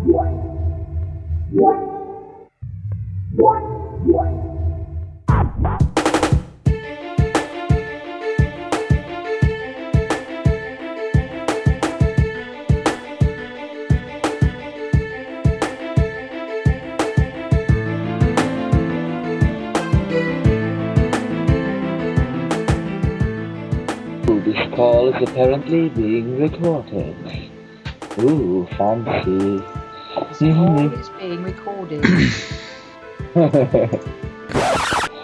This call is apparently being recorded. Ooh, fancy. This call is being recorded.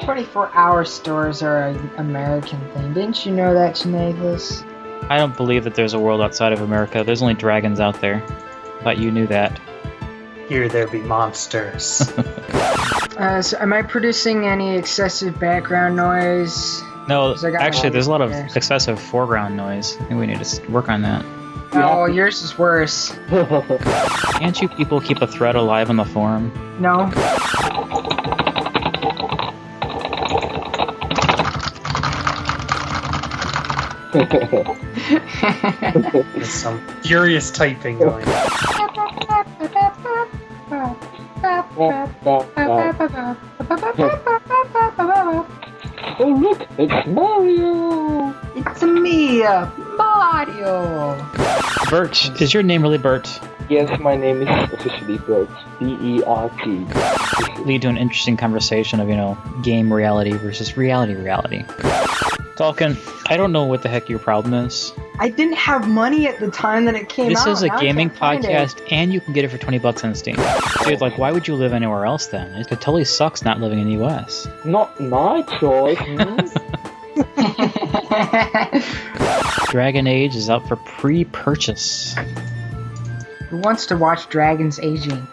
24-hour stores are an American thing. Didn't you know that, Janathus? I don't believe that there's a world outside of America. There's only dragons out there. But you knew that. Here there be monsters. So am I producing any excessive background noise? No, 'Cause I got actually, my there's a lot of there. excessive foreground noise. I think we need to work on that. Oh, yours is worse. Can't you people keep a thread alive on the forum? No? There's some furious typing going on. Oh look, it's Mario! It's me, Mario! Bert, is your name really Bert? Yes, my name is officially Bert. B-E-R-T. Lead to an interesting conversation of, game reality versus reality. Falcon, I don't know what the heck your problem is. I didn't have money at the time that it came This out. is a Now I gaming can't find it. podcast, and you can get it for $20 on Steam. Dude, why would you live anywhere else then? It totally sucks not living in the US. Not my choice. Dragon Age is out for pre-purchase. Who wants to watch dragons aging?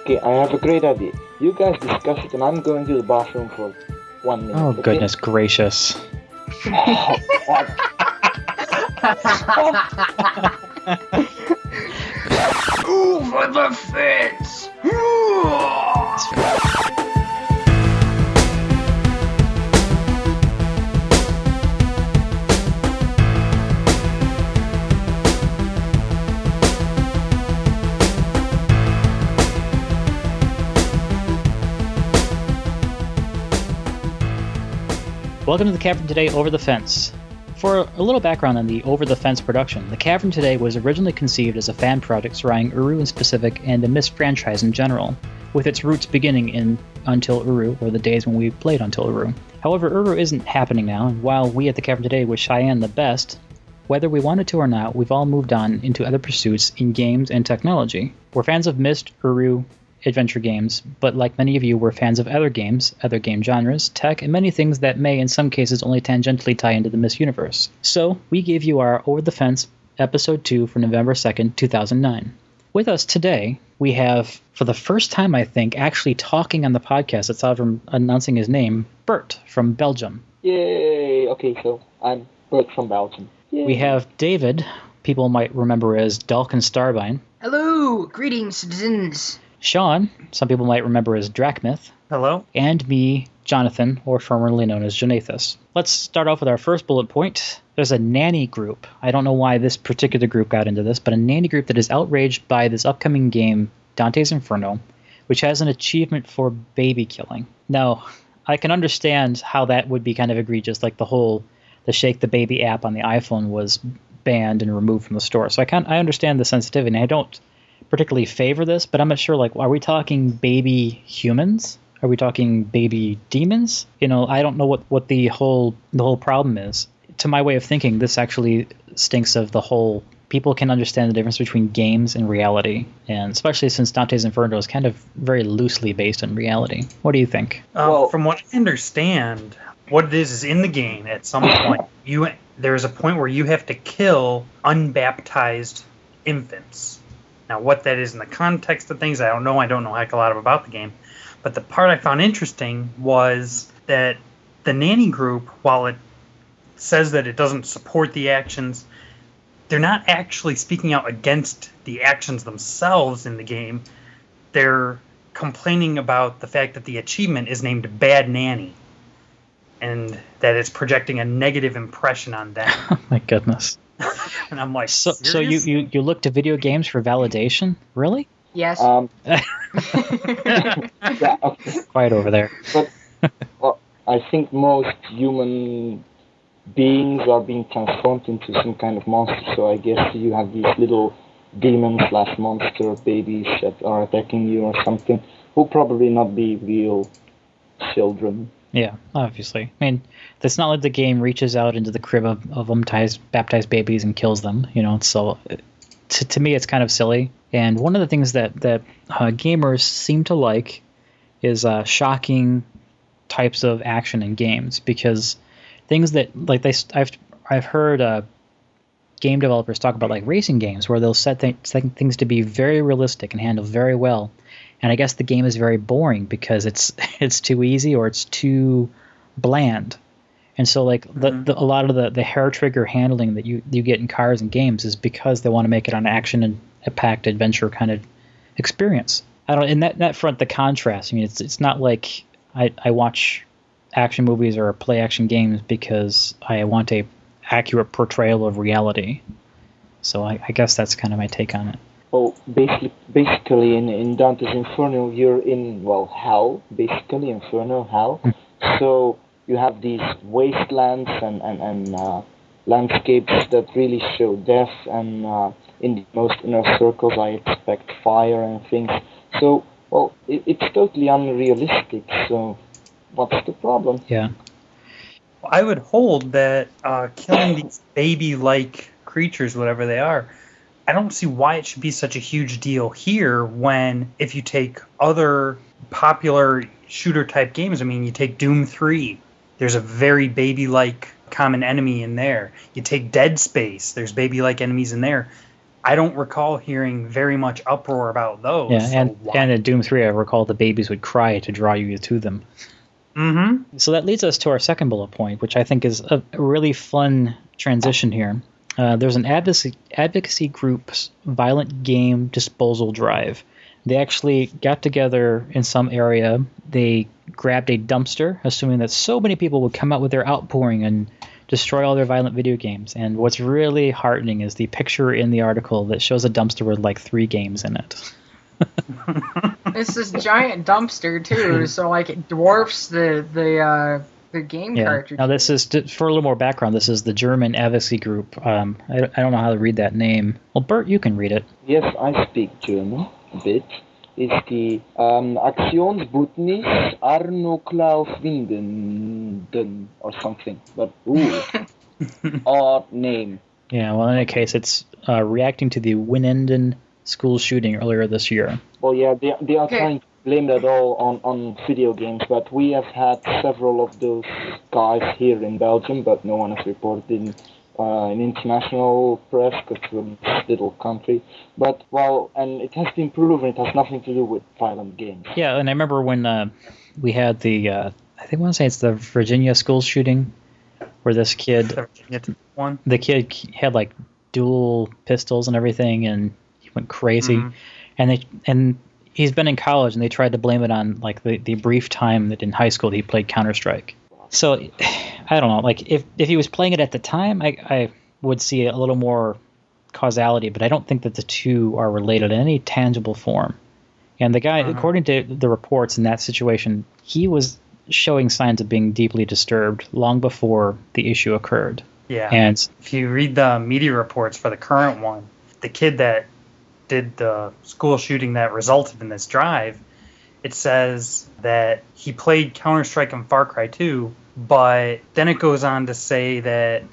Okay, I have a great idea. You guys discuss it and I'm going to the bathroom for 1 minute. Oh, okay? goodness gracious. Over the fence! Welcome to The Cavern Today Over the Fence. For a little background on the Over the Fence production, The Cavern Today was originally conceived as a fan project surrounding Uru in specific and the Myst franchise in general, with its roots beginning in Until Uru, or the days when we played Until Uru. However, Uru isn't happening now, and while we at The Cavern Today wish Cheyenne the best, whether we wanted to or not, we've all moved on into other pursuits in games and technology. We're fans of Myst, Uru, adventure games, but like many of you, we're fans of other games, other game genres, tech, and many things that may, in some cases, only tangentially tie into the Myst universe. So, we gave you our Over the Fence Episode 2 for November 2nd, 2009. With us today, we have, for the first time, I think, actually talking on the podcast, aside from announcing his name, Bert from Belgium. Yay! Okay, so I'm Bert from Belgium. Yay. We have David, people might remember as Dalkin Starbine. Hello! Greetings, citizens! Sean, some people might remember as Drachmyth. Hello? And me, Jonathan, or formerly known as Janathus. Let's start off with our first bullet point. There's a nanny group. I don't know why this particular group got into this, but a nanny group that is outraged by this upcoming game, Dante's Inferno, which has an achievement for baby killing. Now, I can understand how that would be kind of egregious, like the Shake the Baby app on the iPhone was banned and removed from the store. So I understand the sensitivity, and I don't particularly favor this, but I'm not sure, are we talking baby humans? Are we talking baby demons? I don't know what the whole problem is. To my way of thinking, this actually stinks of the whole people can understand the difference between games and reality, and especially since Dante's Inferno is kind of very loosely based on reality. What do you think? From what I understand, what it is in the game, at some point, there's a point where you have to kill unbaptized infants. Now, what that is in the context of things, I don't know. I don't know a heck a lot about the game. But the part I found interesting was that the nanny group, while it says that it doesn't support the actions, they're not actually speaking out against the actions themselves in the game. They're complaining about the fact that the achievement is named Bad Nanny, and that it's projecting a negative impression on them. Oh my goodness. And I'm like, So serious? you look to video games for validation? Really? Yes. Yeah, okay. Quiet over there. But well, I think most human beings are being transformed into some kind of monster. So I guess you have these little demon/monster babies that are attacking you or something. Who'll probably not be real children. Yeah, obviously. I mean, it's not like the game reaches out into the crib of baptized babies and kills them. So to me, it's kind of silly. And one of the things that gamers seem to like is shocking types of action in games, because things that I've heard game developers talk about, like racing games, where they'll set things to be very realistic and handle very well. And I guess the game is very boring because it's too easy or it's too bland. And so like a lot of the hair trigger handling that you get in cars and games is because they want to make it an action and a packed adventure kind of experience. I don't in that front, the contrast. I mean, it's not like I watch action movies or play action games because I want a accurate portrayal of reality. So I guess that's kind of my take on it. Well, basically in Dante's Inferno, you're in, well, hell, basically, Inferno, hell. So you have these wastelands and landscapes that really show death, and in the most inner circles I expect fire and things. So, well, it's totally unrealistic, so what's the problem? Yeah. I would hold that killing these baby-like creatures, whatever they are, I don't see why it should be such a huge deal here when if you take other popular shooter-type games, I mean, you take Doom 3, there's a very baby-like common enemy in there. You take Dead Space, there's baby-like enemies in there. I don't recall hearing very much uproar about those. Yeah, so and in Doom 3, I recall the babies would cry to draw you to them. Mm-hmm. So that leads us to our second bullet point, which I think is a really fun transition here. There's an advocacy group's violent game disposal drive. They actually got together in some area. They grabbed a dumpster, assuming that so many people would come out with their outpouring and destroy all their violent video games. And what's really heartening is the picture in the article that shows a dumpster with like 3 games in it. It's this giant dumpster too, so like it dwarfs the game cartridge. Now this is, for a little more background, this is the German advocacy group. I don't know how to read that name. Well, Bert, you can read it. Yes, I speak German a bit. It's the Aktionsbündnis Arno-Klaus-Winden or something. But odd name. Yeah, well, in any case, it's reacting to the Winnenden school shooting earlier this year. Well, yeah, they are trying to blame that all on video games, but we have had several of those guys here in Belgium, but no one has reported in international press because we're a little country. But, well, and it has been proven it has nothing to do with violent games. Yeah, and I remember when we had the, I think I want to say it's the Virginia school shooting, where this kid, the kid had like dual pistols and everything, and he went crazy. Mm-hmm. And he's been in college, and they tried to blame it on like the brief time that in high school he played Counter-Strike. So I don't know, like if he was playing it at the time, I would see a little more causality, but I don't think that the two are related in any tangible form. And the guy, according to the reports in that situation, he was showing signs of being deeply disturbed long before the issue occurred. Yeah. And if you read the media reports for the current one, the kid that did the school shooting that resulted in this drive, it says that he played Counter-Strike and Far Cry 2, but then it goes on to say that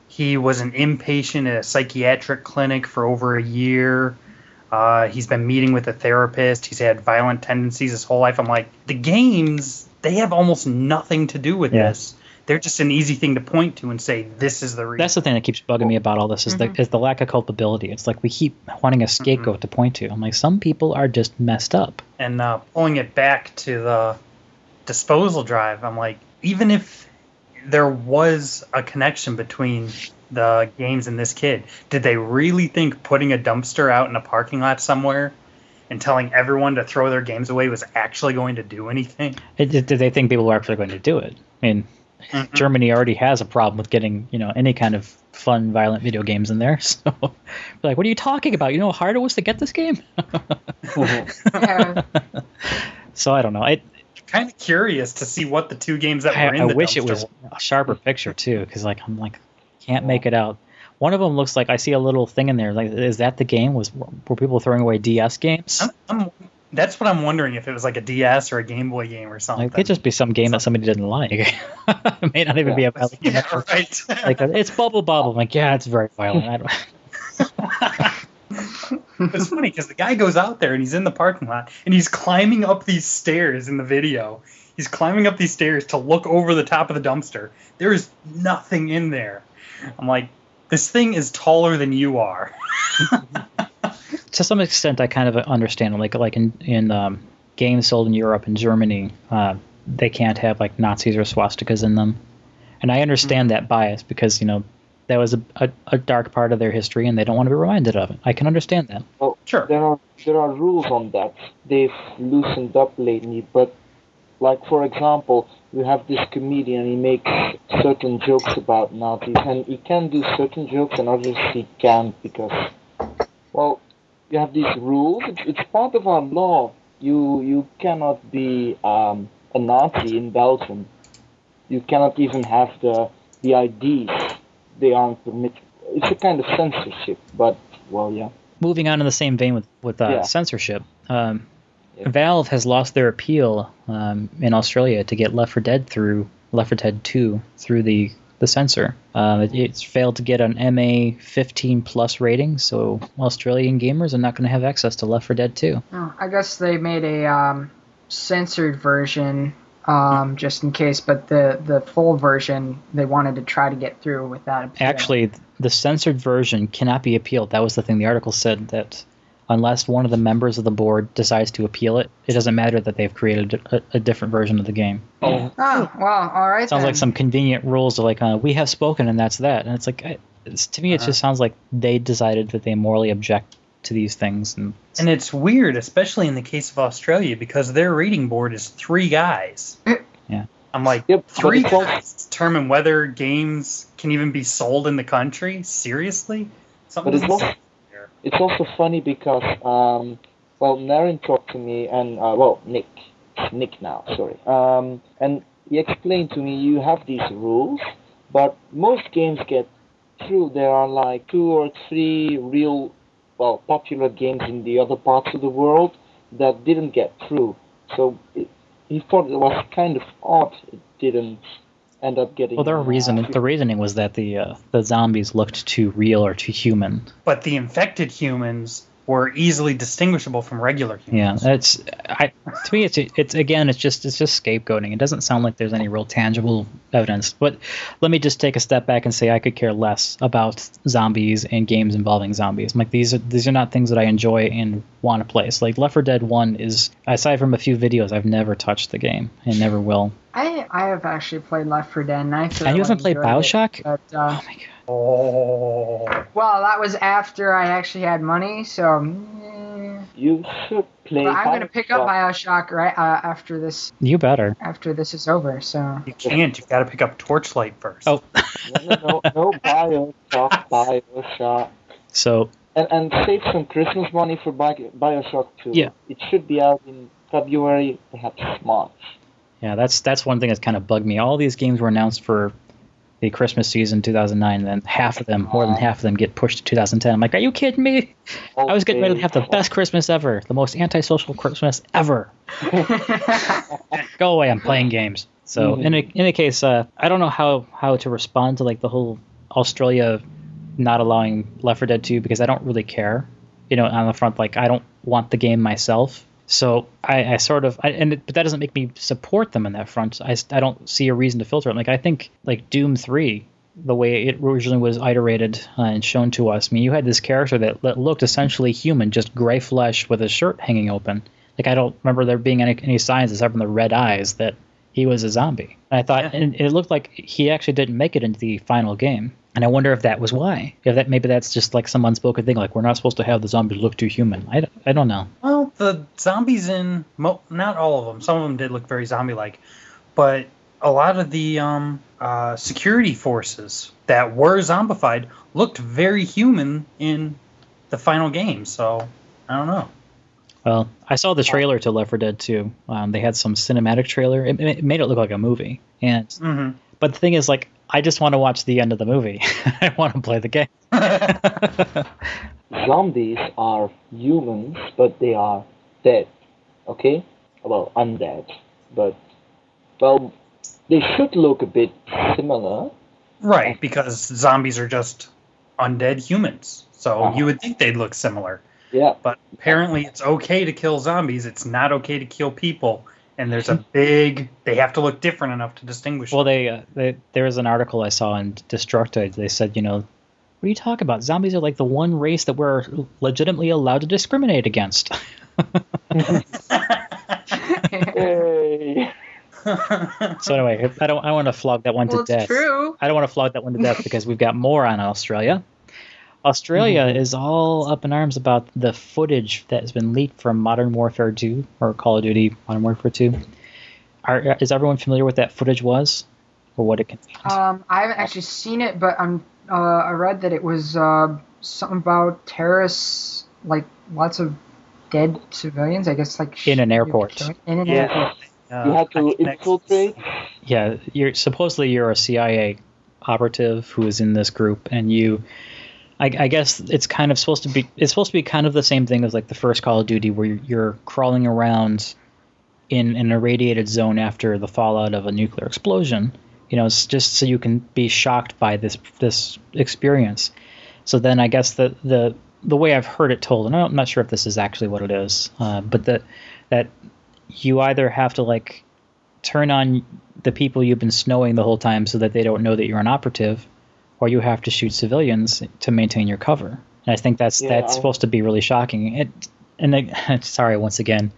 he was an inpatient at a psychiatric clinic for over a year. He's been meeting with a therapist. He's had violent tendencies his whole life. I'm like, the games, they have almost nothing to do with this. They're just an easy thing to point to and say, this is the reason. That's the thing that keeps bugging me about all this is the lack of culpability. It's like we keep wanting a scapegoat to point to. I'm like, some people are just messed up. And pulling it back to the disposal drive, I'm like, even if there was a connection between the games and this kid, did they really think putting a dumpster out in a parking lot somewhere and telling everyone to throw their games away was actually going to do anything? Did they think people were actually going to do it? I mean, Germany already has a problem with getting, any kind of fun, violent video games in there. So, like, what are you talking about? You know how hard it was to get this game? So I don't know. Kind of curious to see what the two games that were in I the wish it dumpster was a sharper picture too, because can't make it out. One of them looks like I see a little thing in there. Like, is that the game? Were people throwing away DS games? That's what I'm wondering, if it was like a DS or a Game Boy game or something. Like, it could just be some game that somebody didn't like. It may not even be a violent game. Yeah, right. Like, it's Bubble Bobble. I'm like, yeah, it's very violent. I don't. It's funny because the guy goes out there and he's in the parking lot and he's climbing up these stairs in the video. He's climbing up these stairs to look over the top of the dumpster. There is nothing in there. I'm like, this thing is taller than you are. To some extent, I kind of understand. Like in games sold in Europe and Germany, they can't have like Nazis or swastikas in them, and I understand that bias because that was a dark part of their history, and they don't want to be reminded of it. I can understand that. Well, sure. There are rules on that. They've loosened up lately, but like for example, you have this comedian. He makes certain jokes about Nazis, and he can do certain jokes, and others he can't because, well, you have these rules. It's part of our law. You cannot be a Nazi in Belgium. You cannot even have the IDs. They aren't permitted. It's a kind of censorship, but, well, yeah. Moving on in the same vein with censorship, Valve has lost their appeal in Australia to get Left 4 Dead 2 through the censor. It's failed to get an MA 15 plus rating, so Australian gamers are not going to have access to Left 4 Dead 2. Oh, I guess they made a censored version just in case, but the full version they wanted to try to get through without appeal. Actually, the censored version cannot be appealed. That was the thing. The article said that unless one of the members of the board decides to appeal it, it doesn't matter that they've created a different version of the game. Oh, well, all right. Sounds like some convenient rules of like, we have spoken and that's that. And it's like, to me, it just sounds like they decided that they morally object to these things. And it's weird, especially in the case of Australia, because their rating board is 3 guys. Yeah. I'm like, 3 guys determine whether games can even be sold in the country? Seriously? It's also funny because, Naren talked to me, and, Nick now, sorry. And he explained to me, you have these rules, but most games get through. There are like 2 or 3 real, popular games in the other parts of the world that didn't get through. So he thought it was kind of odd it didn't end up getting... Well, the reasoning was that the zombies looked too real or too human. But the infected humans were easily distinguishable from regular humans. Yeah, to me, it's just scapegoating. It doesn't sound like there's any real tangible evidence. But let me just take a step back and say I could care less about zombies and games involving zombies. I'm like, these are not things that I enjoy and want to play. So like Left 4 Dead 1 is, aside from a few videos, I've never touched the game and never will. I have actually played Left 4 Dead, and I feel and you haven't played BioShock? But, oh my god. Oh. Well, that was after I actually had money, so... You should play I'm going to pick up BioShock right after this. You better. After this is over, so... You can't. You've got to pick up Torchlight first. Oh. No BioShock. So... And save some Christmas money for BioShock 2. Yeah. It should be out in February, perhaps March. Yeah, that's one thing that's kind of bugged me. All these games were announced for the Christmas season 2009, and then more than half of them get pushed to 2010. I'm like, are you kidding me? I was getting ready to have the best Christmas ever, the most antisocial Christmas ever. Go away, I'm playing games. So in a case, I don't know how to respond to like the whole Australia not allowing Left 4 Dead 2 because I don't really care. On the front, like I don't want the game myself. So I sort of, but that doesn't make me support them in that front. I don't see a reason to filter it. Like I think like Doom 3, the way it originally was iterated and shown to us. I mean, you had this character that looked essentially human, just gray flesh with his shirt hanging open. Like I don't remember there being any signs except from the red eyes that he was a zombie. And I thought, and it looked like he actually didn't make it into the final game. And I wonder if that was why. Maybe that's just like some unspoken thing, like we're not supposed to have the zombies look too human. I don't know. Well, the zombies not all of them. Some of them did look very zombie-like, but a lot of the security forces that were zombified looked very human in the final game. So I don't know. Well, I saw the trailer to Left 4 Dead 2. They had some cinematic trailer. It made it look like a movie. And But the thing is, like, I just want to watch the end of the movie. I want to play the game. Zombies are humans, but they are dead. Okay? Well, undead. But, well, they should look a bit similar. Right, because zombies are just undead humans. So you would think they'd look similar. Yeah. But apparently it's okay to kill zombies. It's not okay to kill people. And there's a big... They have to look different enough to distinguish Well, them. there was an article I saw in Destructoid. They said, you know, what are you talking about? Zombies are like the one race that we're legitimately allowed to discriminate against. Hey. So anyway, I don't want to flog that one to death. True. I don't want to flog that one to death because we've got more on Australia. Australia is all up in arms about the footage that has been leaked from Modern Warfare 2 or Call of Duty Modern Warfare 2. Is everyone familiar what that footage was or what it contains? I haven't actually seen it, but I read that it was something about terrorists, like lots of dead civilians. I guess like in an airport. In an airport. You had to infiltrate. Yeah, you're a CIA operative who is in this group, and you. I guess it's kind of supposed to be kind of the same thing as like the first Call of Duty, where you're crawling around in an irradiated zone after the fallout of a nuclear explosion. You know, it's just so you can be shocked by this experience. So then I guess the way I've heard it told, and I'm not sure if this is actually what it is, but that you either have to like turn on the people you've been snowing the whole time so that they don't know that you're an operative, or you have to shoot civilians to maintain your cover. And I think that's supposed to be really shocking. Sorry, once again,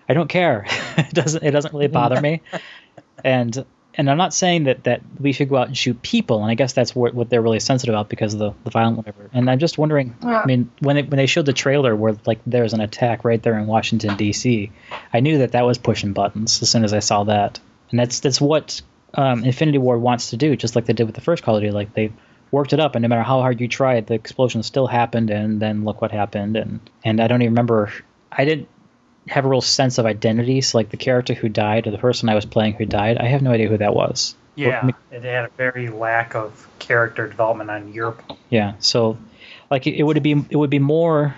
I don't care. It doesn't really bother me. And I'm not saying that we should go out and shoot people. And I guess that's what they're really sensitive about because of the violent whatever. And I'm just wondering. I mean, when they showed the trailer where like there's an attack right there in Washington D.C., I knew that was pushing buttons as soon as I saw that. And that's what Infinity Ward wants to do, just like they did with the first Call of Duty. Like they worked it up, and no matter how hard you tried, the explosion still happened, and then look what happened. And I don't even remember. I didn't have a real sense of identity. So like the character who died, or the person I was playing who died, I have no idea who that was. Yeah, it had a very lack of character development on your part. Yeah, so like it would be more.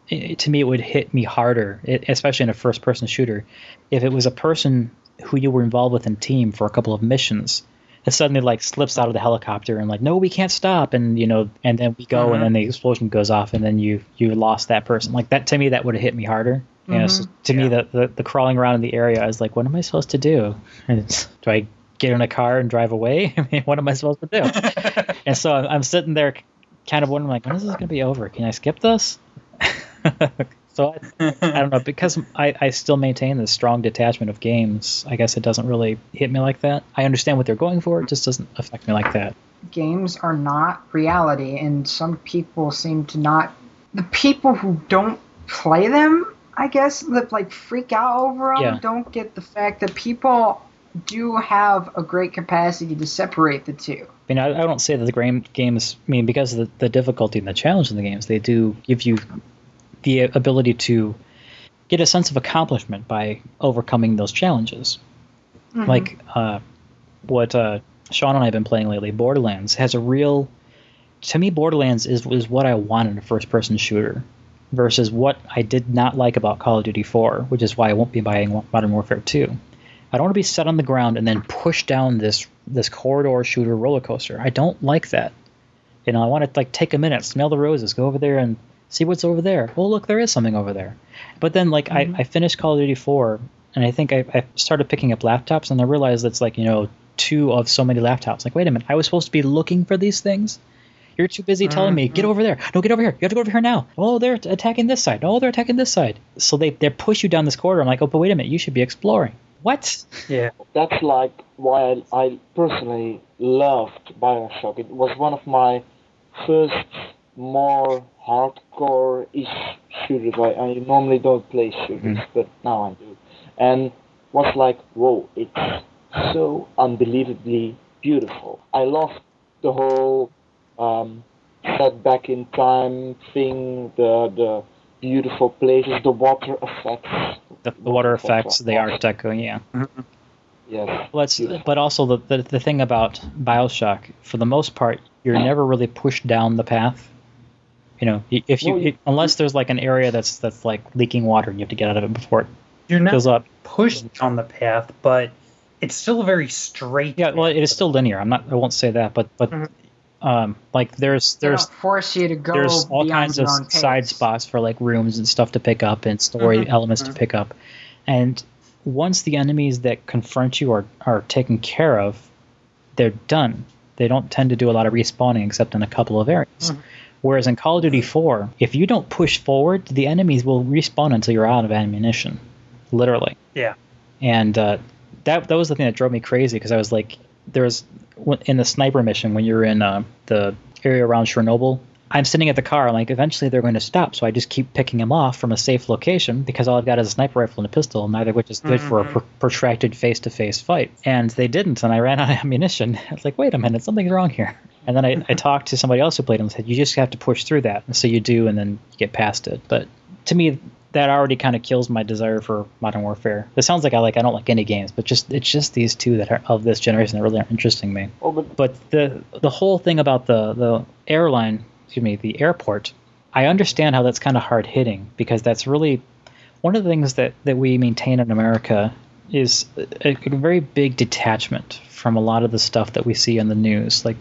To me, it would hit me harder, especially in a first-person shooter, if it was a person who you were involved with in team for a couple of missions. It suddenly like slips out of the helicopter and like, no, we can't stop, and you know, and then we go, and then the explosion goes off, and then you lost that person. Like that, to me, that would have hit me harder. You know, so to me, the crawling around in the area, I was like, what am I supposed to do? And do I get in a car and drive away? I mean, what am I supposed to do? And so I'm sitting there, kind of wondering, like, when is this going to be over? Can I skip this? So I don't know, because I still maintain this strong detachment of games. I guess it doesn't really hit me like that. I understand what they're going for. It just doesn't affect me like that. Games are not reality, and some people seem to not. The people who don't play them, I guess, that like freak out over them, don't get the fact that people do have a great capacity to separate the two. I mean, I don't say that the games, I mean, because of the difficulty and the challenge in the games, they do give you the ability to get a sense of accomplishment by overcoming those challenges. Like what Sean and I have been playing lately, Borderlands has a real... To me, Borderlands is what I want in a first-person shooter versus what I did not like about Call of Duty 4, which is why I won't be buying Modern Warfare 2. I don't want to be set on the ground and then push down this corridor shooter roller coaster. I don't like that. You know, I want to like take a minute, smell the roses, go over there and see what's over there. Oh, look, there is something over there. But then, like, I finished Call of Duty 4, and I think I started picking up laptops, and I realized it's like, you know, 2 of so many laptops. Like, wait a minute, I was supposed to be looking for these things? You're too busy telling me, get over there. No, get over here. You have to go over here now. Oh, they're attacking this side. Oh, they're attacking this side. So they push you down this corridor. I'm like, oh, but wait a minute, you should be exploring. What? Yeah. That's like why I personally loved BioShock. It was one of my first more hardcore-ish shooters. I normally don't play shooters, but now I do. And was like, whoa, it's so unbelievably beautiful. I love the whole set back in time thing, the beautiful places, the water effects. The water effects, the Art Deco, yeah. Yes. But also the thing about BioShock, for the most part, you're never really pushed down the path. Unless there's like an area that's like leaking water and you have to get out of it before it fills up. Pushed down the path, but it's still a very straight. Yeah, well, it is still linear. I won't say that, but like there's force you to go. There's all kinds of side spots for like rooms and stuff to pick up and story elements to pick up, and once the enemies that confront you are taken care of, they're done. They don't tend to do a lot of respawning except in a couple of areas. Whereas in Call of Duty 4, if you don't push forward, the enemies will respawn until you're out of ammunition. Literally. Yeah. And that was the thing that drove me crazy, because I was like, in the sniper mission when you're in the area around Chernobyl, I'm sitting at the car, I'm like, eventually they're going to stop, so I just keep picking them off from a safe location, because all I've got is a sniper rifle and a pistol, neither of which is good for a protracted face-to-face fight. And they didn't, and I ran out of ammunition. I was like, wait a minute, something's wrong here. And then I talked to somebody else who played and said, you just have to push through that. And so you do, and then you get past it. But to me, that already kind of kills my desire for Modern Warfare. It sounds like I don't like any games, but it's just these two that are of this generation that really aren't interesting me. But the whole thing about the the airport, I understand how that's kind of hard hitting, because that's really one of the things that we maintain in America is a very big detachment from a lot of the stuff that we see in the news, like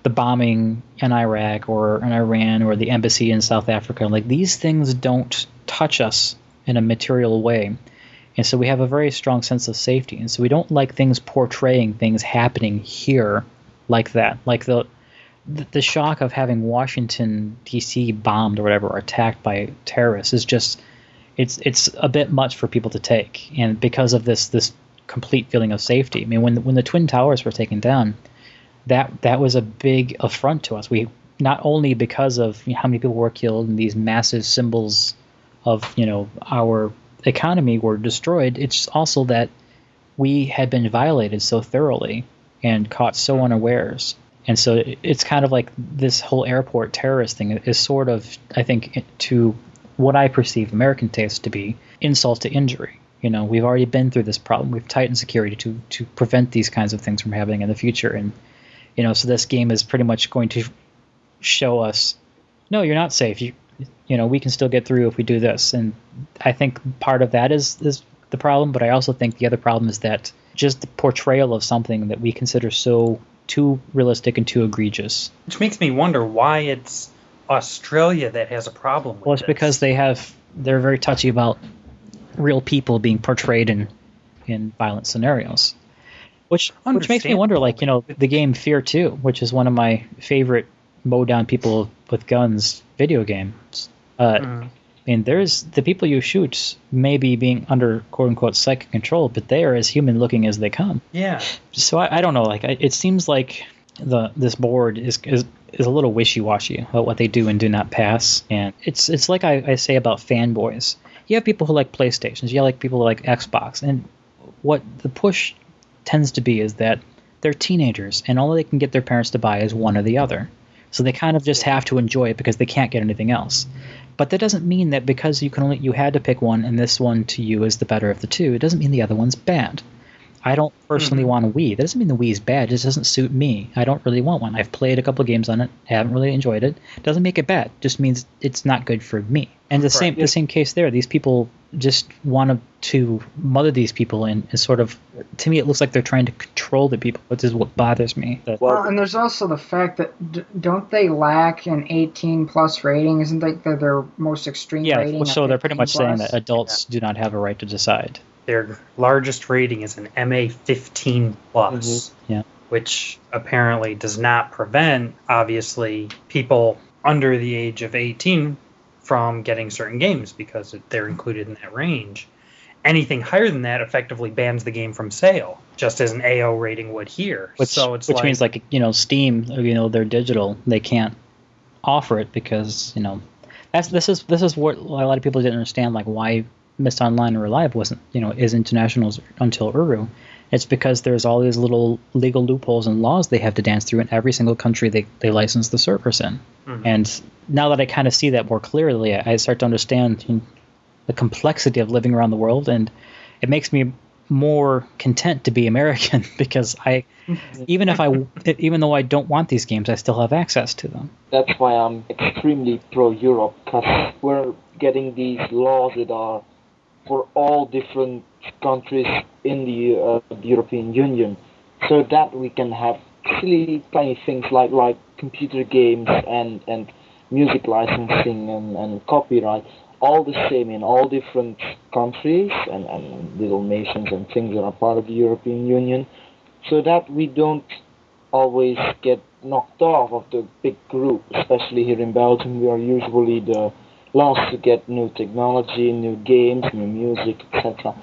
the bombing in Iraq or in Iran or the embassy in South Africa. Like, these things don't touch us in a material way. And so we have a very strong sense of safety. And so we don't like things portraying things happening here like that. Like the shock of having Washington, D.C. bombed or whatever, or attacked by terrorists is just, it's a bit much for people to take. And because of this complete feeling of safety. I mean, when the Twin Towers were taken down, that was a big affront to us. We, not only because of how many people were killed and these massive symbols of our economy were destroyed, it's also that we had been violated so thoroughly and caught so unawares. And so it's kind of like this whole airport terrorist thing is sort of, I think, to what I perceive American taste to be, insult to injury. We've already been through this problem. We've tightened security to prevent these kinds of things from happening in the future. And so this game is pretty much going to show us, no, you're not safe. We can still get through if we do this. And I think part of that is the problem, but I also think the other problem is that just the portrayal of something that we consider so too realistic and too egregious. Which makes me wonder why it's Australia that has a problem with Well, it's this. because they're very touchy about real people being portrayed in violent scenarios. Which makes me wonder, like, the game Fear 2, which is one of my favorite mow down people with guns video games. I mean, there's the people you shoot may be being under quote unquote psychic control, but they are as human looking as they come. Yeah. So I don't know. Like, it seems like this board is a little wishy washy about what they do and do not pass, and it's like I say about fanboys. You have people who like PlayStations. You have like people who like Xbox, and what the push tends to be is that they're teenagers, and all they can get their parents to buy is one or the other. So they kind of just have to enjoy it because they can't get anything else. But that doesn't mean that because you had to pick one and this one to you is the better of the two, it doesn't mean the other one's bad. I don't personally want a Wii. That doesn't mean the Wii is bad. It just doesn't suit me. I don't really want one. I've played a couple of games on it. I haven't really enjoyed it. It doesn't make it bad. It just means it's not good for me. And the same case there. These people just want to mother these people and sort of, to me, it looks like they're trying to control the people, which is what bothers me. Well, and there's also the fact that don't they lack an 18+ rating? Isn't that their most extreme rating? Yeah, so they're pretty much saying that adults do not have a right to decide. Their largest rating is an MA 15+, which apparently does not prevent, obviously, people under the age of 18 from getting certain games because they're included in that range. Anything higher than that effectively bans the game from sale, just as an AO rating would here. Which means, like, Steam, they're digital, they can't offer it because, this is what a lot of people didn't understand, like why Mist Online or Reliable wasn't, is international until Uru. It's because there's all these little legal loopholes and laws they have to dance through in every single country they license the servers in. Mm-hmm. And now that I kind of see that more clearly, I start to understand the complexity of living around the world, and it makes me more content to be American because even though I don't want these games, I still have access to them. That's why I'm extremely pro-Europe, because we're getting these laws that are for all different countries in the European Union, so that we can have silly tiny things like computer games and music licensing and copyright, all the same in all different countries and little nations and things that are part of the European Union, so that we don't always get knocked off of the big group. Especially here in Belgium, we are usually the last to get new technology, new games, new music, etc.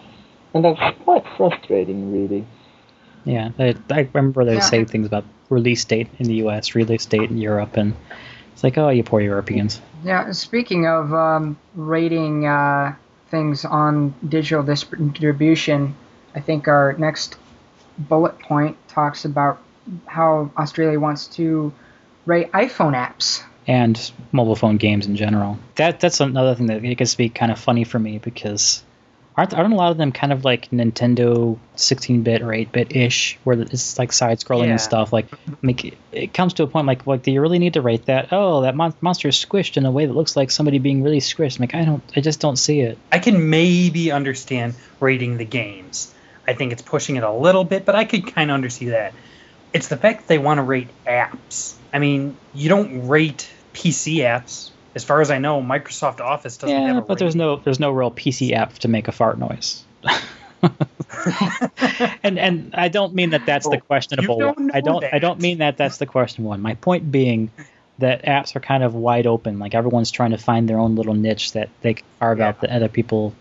And that's quite frustrating, really. Yeah, I remember they say things about release date in the US, release date in Europe, and it's like, oh, you poor Europeans. Yeah, speaking of rating things on digital distribution, I think our next bullet point talks about how Australia wants to rate iPhone apps. And mobile phone games in general. That's another thing that gets to be kind of funny for me, because aren't a lot of them kind of like Nintendo 16-bit or 8-bit-ish, where it's like side-scrolling and stuff? Like it comes to a point like, do you really need to rate that? Oh, that monster is squished in a way that looks like somebody being really squished. I'm like, I just don't see it. I can maybe understand rating the games. I think it's pushing it a little bit, but I could kind of understand that. It's the fact that they want to rate apps. I mean, you don't rate PC apps. As far as I know, Microsoft Office doesn't have a but rating. there's no real PC app to make a fart noise. and I don't mean that that's the questionable one. I don't mean that that's the questionable one. My point being that apps are kind of wide open. Like, everyone's trying to find their own little niche that they can carve out that other people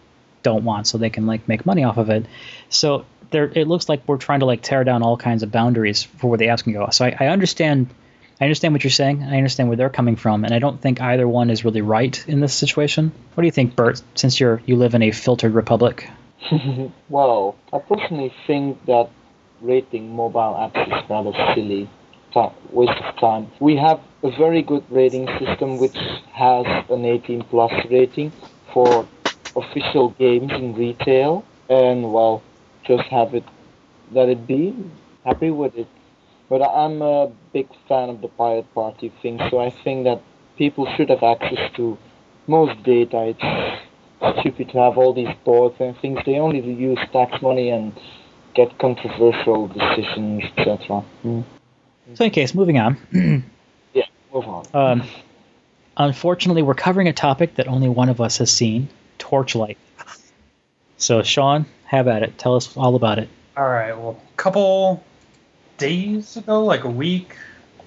don't want, so they can make money off of it. So it looks like we're trying to tear down all kinds of boundaries for where the apps can go. So I understand what you're saying. I understand where they're coming from, and I don't think either one is really right in this situation. What do you think, Bert, since you live in a filtered republic? Well, I personally think that rating mobile apps is rather silly, waste of time. We have a very good rating system which has an 18+ rating for official games in retail, and well, just let it be, happy with it. But I'm a big fan of the Pirate Party thing, so I think that people should have access to most data. It's stupid to have all these boards and things. They only use tax money and get controversial decisions, etc. So in case, moving on. Yeah, move on. Unfortunately, we're covering a topic that only one of us has seen, Torchlight. So, Sean, have at it. Tell us all about it. All right. Well, a couple days ago, like a week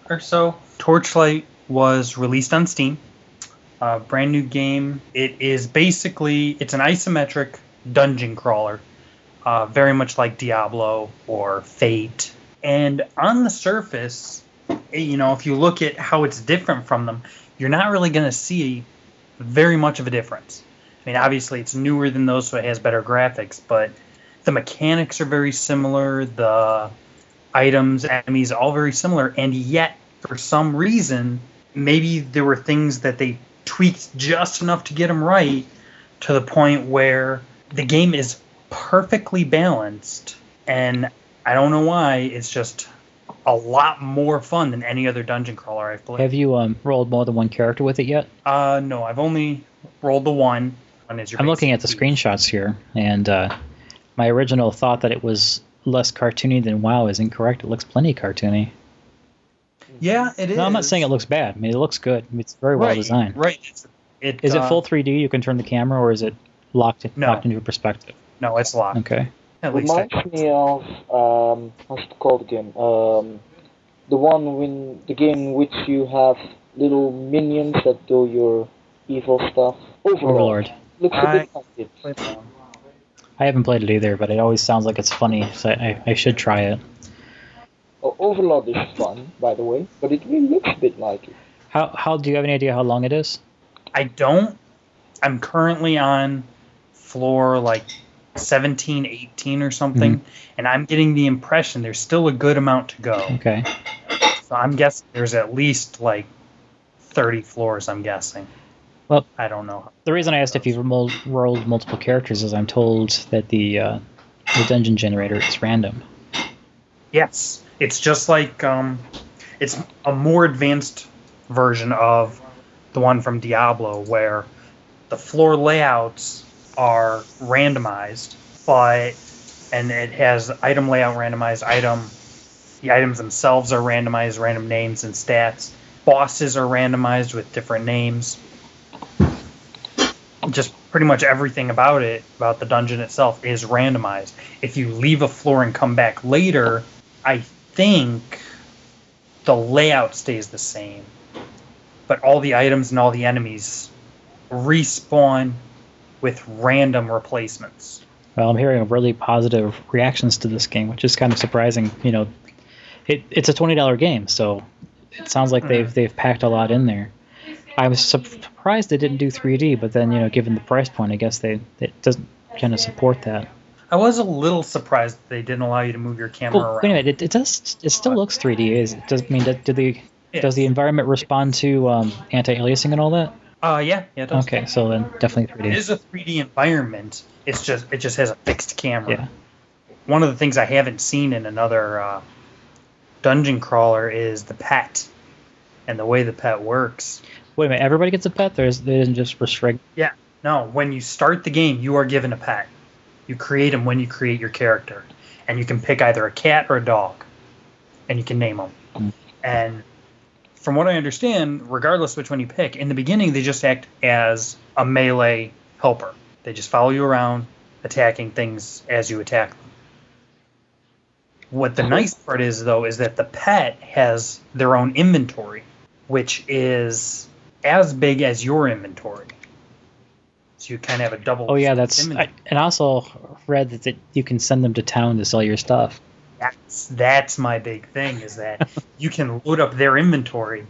or so, Torchlight was released on Steam. A brand new game. It is basically, it's an isometric dungeon crawler, very much like Diablo or Fate. And on the surface, if you look at how it's different from them, you're not really going to see very much of a difference. I mean, obviously it's newer than those, so it has better graphics, but the mechanics are very similar, the items, enemies, all very similar, and yet, for some reason, maybe there were things that they tweaked just enough to get them right, to the point where the game is perfectly balanced, and I don't know why, it's just a lot more fun than any other dungeon crawler I've played. Have you rolled more than one character with it yet? No, I've only rolled the one. I'm looking at the screenshots here, and my original thought that it was less cartoony than WoW is incorrect. It looks plenty cartoony. Yeah, it is. No, I'm not saying it looks bad. I mean, it looks good. I mean, it's very well designed. Right. Is it full 3D? You can turn the camera, or is it locked into perspective? No, it's locked. Okay. It reminds me of what's it called again? The game in which you have little minions that do your evil stuff. Overlord. Looks a bit like it. I haven't played it either, but it always sounds like it's funny, so I should try it. Overlord is fun, by the way, but it really looks a bit like it. How do you have any idea how long it is? I don't. I'm currently on floor 17, 18 or something, and I'm getting the impression there's still a good amount to go. Okay. So I'm guessing there's at least like 30 floors, I'm guessing. Well, I don't know. The reason I asked if you've rolled multiple characters is I'm told that the dungeon generator is random. Yes. It's just like, it's a more advanced version of the one from Diablo, where the floor layouts are randomized, and it has item layout randomized, the items themselves are randomized, random names and stats. Bosses are randomized with different names. Just pretty much everything about the dungeon itself is randomized. If you leave a floor and come back later, I think the layout stays the same, but all the items and all the enemies respawn with random replacements. Well, I'm hearing really positive reactions to this game, which is kind of surprising. You know, it's a $20 game, so it sounds like they've packed a lot in there. I was surprised they didn't do 3D, but then, you know, given the price point, I guess it doesn't kind of support that. I was a little surprised that they didn't allow you to move your camera around. Wait a minute, it still looks 3D. Does the environment respond to anti-aliasing and all that? Yeah, it does. Okay, so then definitely 3D. It is a 3D environment. It just has a fixed camera. Yeah. One of the things I haven't seen in another dungeon crawler is the pet and the way the pet works. Wait a minute, everybody gets a pet? They didn't just restrict? Yeah. No, when you start the game, you are given a pet. You create them when you create your character. And you can pick either a cat or a dog. And you can name them. Mm. And from what I understand, regardless which one you pick, in the beginning they just act as a melee helper. They just follow you around, attacking things as you attack them. What the nice part is, though, is that the pet has their own inventory, which is as big as your inventory. So you kind of have a double. Oh yeah, and I also read that you can send them to town to sell your stuff. That's my big thing, is that you can load up their inventory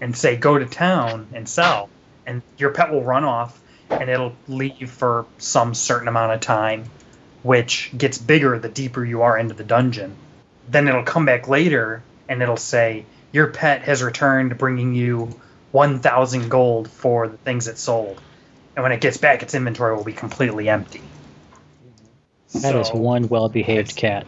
and say, go to town and sell. And your pet will run off, and it'll leave for some certain amount of time, which gets bigger the deeper you are into the dungeon. Then it'll come back later, and it'll say, your pet has returned, bringing you 1,000 gold for the things it sold. And when it gets back, its inventory will be completely empty. That is one well-behaved cat.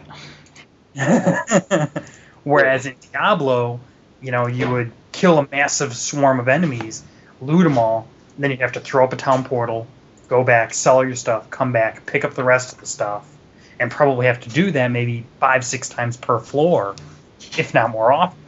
Whereas in Diablo, you would kill a massive swarm of enemies, loot them all, and then you'd have to throw up a town portal, go back, sell your stuff, come back, pick up the rest of the stuff, and probably have to do that maybe 5-6 times per floor, if not more often,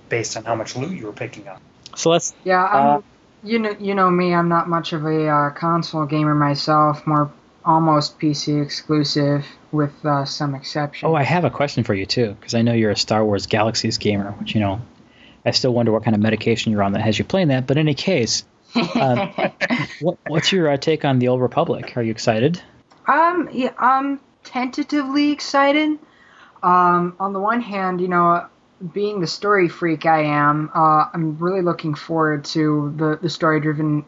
based on how much loot you were picking up. So let's... Yeah, you know me, I'm not much of a console gamer myself, more almost PC exclusive with some exceptions. Oh, I have a question for you, too, because I know you're a Star Wars Galaxies gamer, which, I still wonder what kind of medication you're on that has you playing that. But in any case, what's your take on the Old Republic? Are you excited? Yeah, I'm tentatively excited. On the one hand, being the story freak I am, I'm really looking forward to the story-driven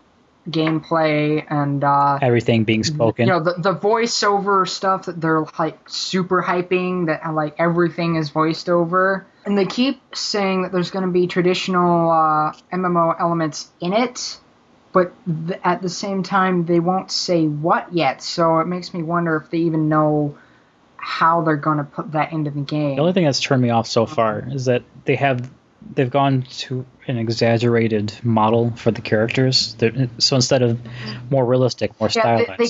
gameplay and everything being spoken. The voiceover stuff that they're like super hyping, that like everything is voiced over. And they keep saying that there's going to be traditional MMO elements in it, but at the same time they won't say what yet. So it makes me wonder if they even know how they're going to put that into the game. The only thing that's turned me off so far is that they've gone to an exaggerated model for the characters. So instead of more realistic, more stylized. They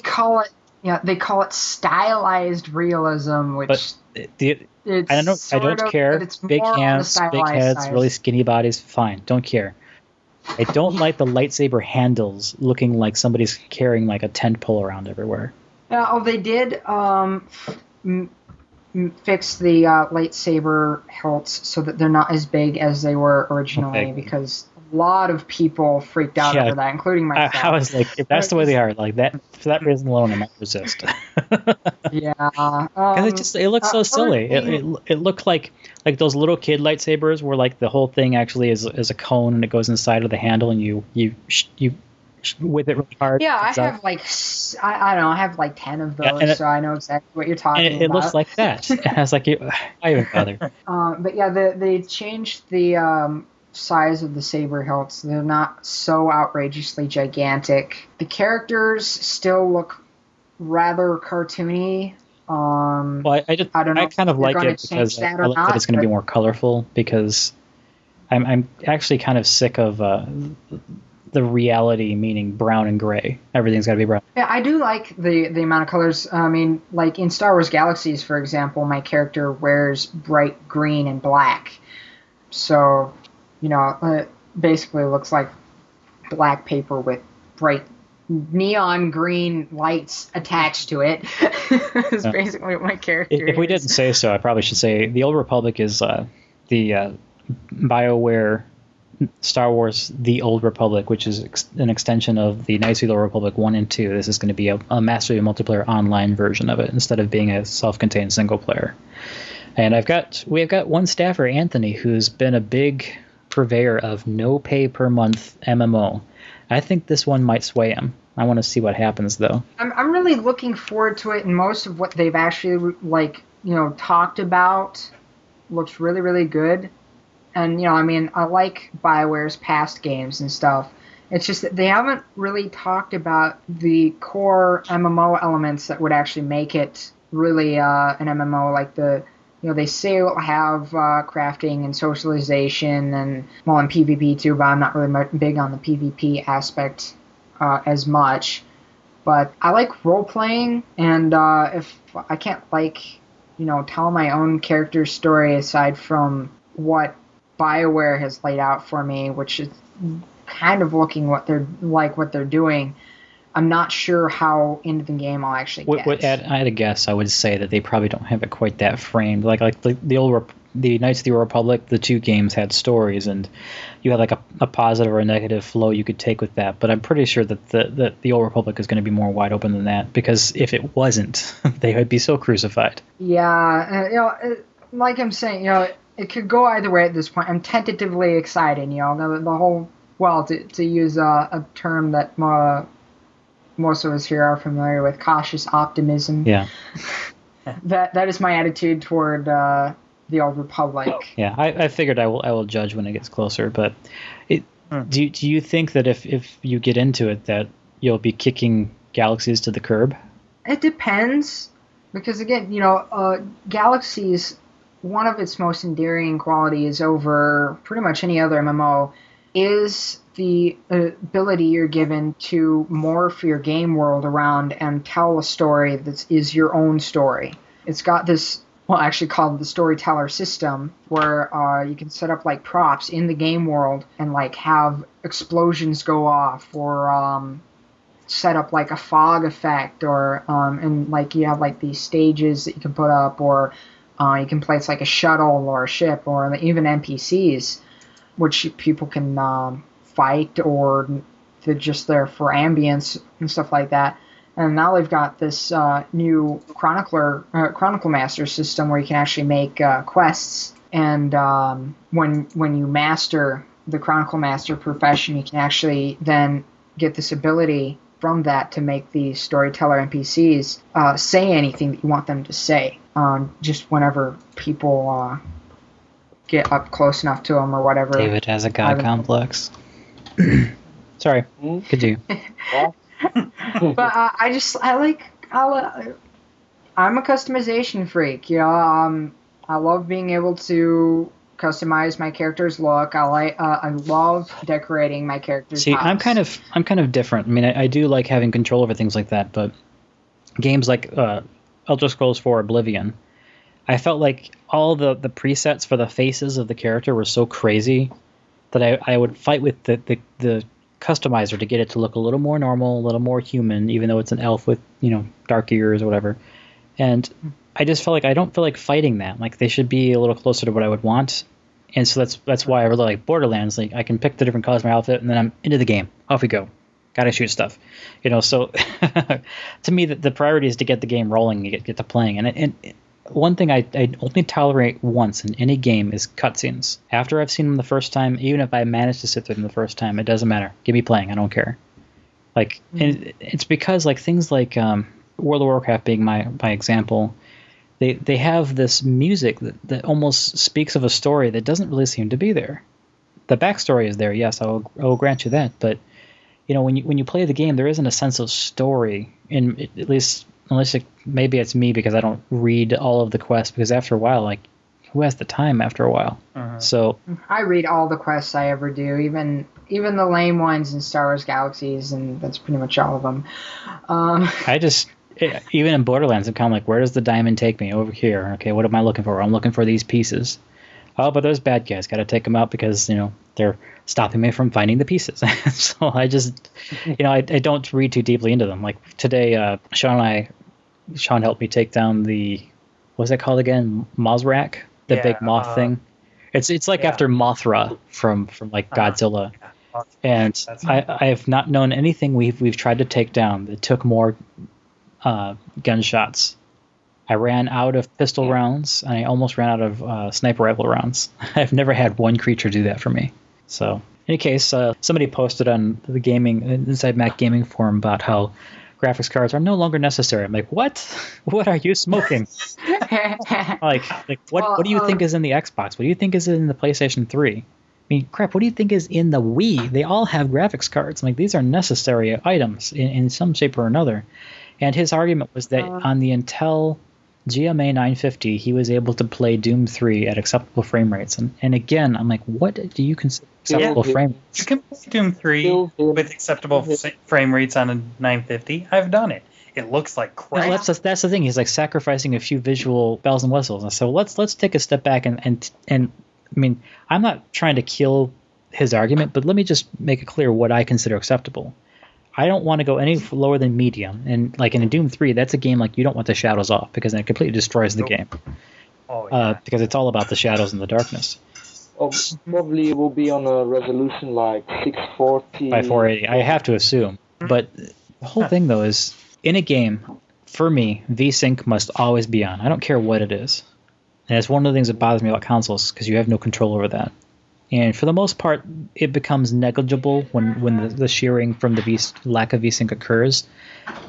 call it stylized realism, which I don't care. Big hands, big heads, really skinny bodies, fine. Don't care. I don't like the lightsaber handles looking like somebody's carrying like a tent pole around everywhere. They did fix the lightsaber hilts so that they're not as big as they were originally, because a lot of people freaked out over that, including myself. I was like, if that's the way they are, like that, for that reason alone, I might resist. Yeah, because it looks so silly. It looked like those little kid lightsabers, where like the whole thing actually is a cone and it goes inside of the handle, and you with it really hard. Yeah, I have like I don't know, I have like 10 of those, so I know exactly what you're talking about. It looks like that. And I was like, I even bother. But yeah, they changed the size of the saber hilts. They're not so outrageously gigantic. The characters still look rather cartoony. Well, I don't know. I kind of like it because I like that it's going to be more colorful, because I'm actually kind of sick of the reality, meaning brown and gray. Everything's got to be brown. Yeah, I do like the amount of colors. I mean, like in Star Wars Galaxies, for example, my character wears bright green and black. So, it basically looks like black paper with bright neon green lights attached to it. Is basically what my character is. If we didn't say so, I probably should say the Old Republic is the BioWare Star Wars The Old Republic, which is an extension of the Knights of the Old Republic 1 and 2. This is going to be a massively multiplayer online version of it instead of being a self-contained single player. And we have got one staffer, Anthony, who's been a big purveyor of no pay per month MMO. I think this one might sway him. I want to see what happens, though. I'm really looking forward to it, and most of what they've actually talked about looks really, really good. And I like BioWare's past games and stuff. It's just that they haven't really talked about the core MMO elements that would actually make it really an MMO. Like they say it will have crafting and socialization and PvP too, but I'm not really big on the PvP aspect as much. But I like role playing, and if I can't tell my own character story aside from what BioWare has laid out for me, which is kind of looking what they're doing, I'm not sure how into the game I'll actually get. I had a guess. I would say that they probably don't have it quite that framed. Like the Knights of the Old Republic, the two games had stories, and you had like a positive or a negative flow you could take with that. But I'm pretty sure that the Old Republic is going to be more wide open than that, because if it wasn't, they would be so crucified. Yeah, like I'm saying, it could go either way at this point. I'm tentatively excited, the whole, to use a term that most of us here are familiar with, cautious optimism. Yeah. That is my attitude toward the Old Republic. Yeah, I figured I will judge when it gets closer, but do you think that if you get into it that you'll be kicking Galaxies to the curb? It depends, because again, Galaxies, one of its most endearing qualities over pretty much any other MMO is the ability you're given to morph your game world around and tell a story that is your own story. It's got this, actually called the storyteller system, where you can set up like props in the game world and like have explosions go off, or set up like a fog effect, or and like you have like these stages that you can put up, or you can place like a shuttle or a ship, or even NPCs, which people can fight, or they're just there for ambience and stuff like that. And now they've got this new Chronicle Master system where you can actually make quests, and when you master the Chronicle Master profession, you can actually then get this ability from that to make the storyteller NPCs say anything that you want them to say, just whenever people get up close enough to them or whatever. David has a god complex. Sorry, continue. But I'm a customization freak. I love being able to customize my character's look. I love decorating my character's house. I'm kind of different. I mean, I do like having control over things like that, but games like Elder Scrolls 4 Oblivion, I felt like all the presets for the faces of the character were so crazy that I would fight with the customizer to get it to look a little more normal, a little more human, even though it's an elf with, dark ears or whatever. And I just felt like I don't feel like fighting that. Like, they should be a little closer to what I would want. And so that's why I really like Borderlands. Like, I can pick the different colors of my outfit, and then I'm into the game. Off we go. Gotta shoot stuff. So to me, the priority is to get the game rolling and get to playing. And one thing I only tolerate once in any game is cutscenes. After I've seen them the first time, even if I manage to sit through them the first time, it doesn't matter. Give me playing. I don't care. Like, and it's because like things like World of Warcraft being my example, they have this music that almost speaks of a story that doesn't really seem to be there. The backstory is there, yes, I will grant you that, but when you play the game, there isn't a sense of story, at least unless maybe it's me because I don't read all of the quests, because after a while, like, who has the time after a while? So I read all the quests I ever do, even the lame ones in Star Wars Galaxies, and that's pretty much all of them. Even in Borderlands, I'm kind of like, where does the diamond take me? Over here. Okay, what am I looking for? I'm looking for these pieces. Oh, but those bad guys, got to take them out because they're stopping me from finding the pieces. So I just I don't read too deeply into them. Like today, Sean helped me take down the, what's that called again? Mozrak, the big moth thing. It's like after Mothra from like Godzilla. And I have not known anything we've tried to take down that took more gunshots. I ran out of pistol rounds, and I almost ran out of sniper rifle rounds. I've never had one creature do that for me. So, in any case, somebody posted on the Inside Mac Gaming forum about how graphics cards are no longer necessary. I'm like, what? What are you smoking? like what do you think is in the Xbox? What do you think is in the PlayStation 3? I mean, crap, what do you think is in the Wii? They all have graphics cards. I'm like, these are necessary items in some shape or another. And his argument was that on the Intel GMA 950, he was able to play Doom 3 at acceptable frame rates. And again, I'm like, what do you consider acceptable frame rates? You can play Doom 3 with acceptable frame rates on a 950. I've done it. It looks like crap. No, that's the thing. He's like sacrificing a few visual bells and whistles. And so let's take a step back and I mean, I'm not trying to kill his argument, but let me just make it clear what I consider acceptable. I don't want to go any lower than medium. And like in a Doom 3, that's a game like you don't want the shadows off because then it completely destroys the game. Oh, yeah. Because it's all about the shadows and the darkness. Oh, probably it will be on a resolution like 640 by 480. I have to assume. But the whole thing though is in a game, for me, VSync must always be on. I don't care what it is. And it's one of the things that bothers me about consoles because you have no control over that. And for the most part, it becomes negligible when the shearing from the lack of VSync occurs.